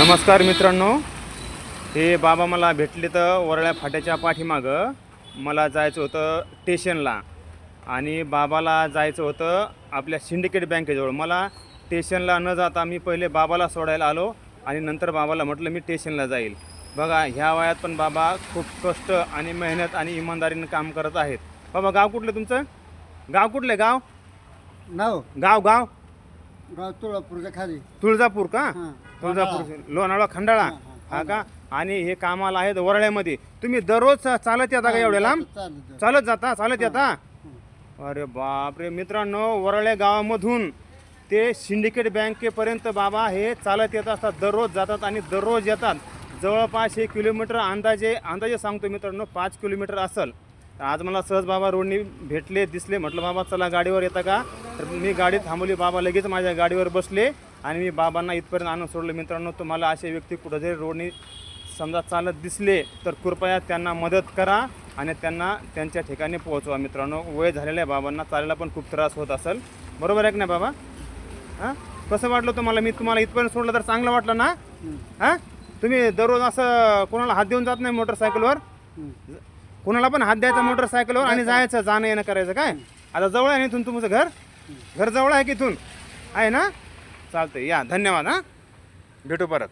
नमस्कार मित्रांनो, हे बाबा मला भेटले तर वरळ्या फाट्याच्या पाठीमागं. मला जायचं होतं स्टेशनला आणि बाबाला जायचं होतं आपल्या सिंडिकेट बँकेजवळ. मला स्टेशनला न जाता मी पहिले बाबाला सोडायला आलो आणि नंतर बाबाला म्हटलं मी स्टेशनला जाईल. बघा, ह्या वयात पण बाबा खूप कष्ट आणि मेहनत आणि इमानदारीनं काम करत आहेत. बाबा, गाव कुठलं तुमचं? गाव कुठलं आहे? गाव नाव गाव गाव गाव तुळजापूरच्या खाली. तुळजापूर का? हां. तुळजापूर, लोणावळा, खंडाळा. हा का? आणि हे कामाला आहेत वरळ्यामध्ये. तुम्ही दररोज चालत येता का एवढ्या लांब? चालत चालत जाता? चालत येता? अरे बापरे मित्रांनो, वरळ्या गावामधून ते सिंडिकेट बँकेपर्यंत बाबा हे चालत येत असतात. दररोज जातात आणि दररोज येतात. जवळपास 1 किलोमीटर अंदाजे सांगतो मित्रांनो, 5 किलोमीटर असेल. आज मला सहज बाबा रोडनी भेटले, दिसले. म्हटलं बाबा चला गाडीवर येता का? तर मी गाडी थांबवली. बाबा लगेच माझ्या गाडीवर बसले आणि मी बाबांना इथपर्यंत आणून सोडलं. मित्रांनो, तुम्हाला असे व्यक्ती कुठं जरी रोडनी समजा चालत दिसले तर कृपया त्यांना मदत करा आणि त्यांना त्यांच्या ठिकाणी पोहोचवा. मित्रांनो, वय झालेल्या बाबांना चालायला पण खूप त्रास होत असेल. बरोबर आहे की नाही बाबा? हां, कसं वाटलं तुम्हाला? मी तुम्हाला इथपर्यंत सोडलं तर चांगलं वाटलं ना? हां, तुम्ही दररोज असं कोणाला हात देऊन जात नाही मोटरसायकलवर? कोणाला पण हात द्यायचा मोटरसायकलवर आणि जायचं, जाणं येणं करायचं काय? आता जवळ आहे ना इथून तुमचं घर? घर जवळ आहे की इथून? आहे ना? चालतं, या. धन्यवाद. हां, भेटू परत.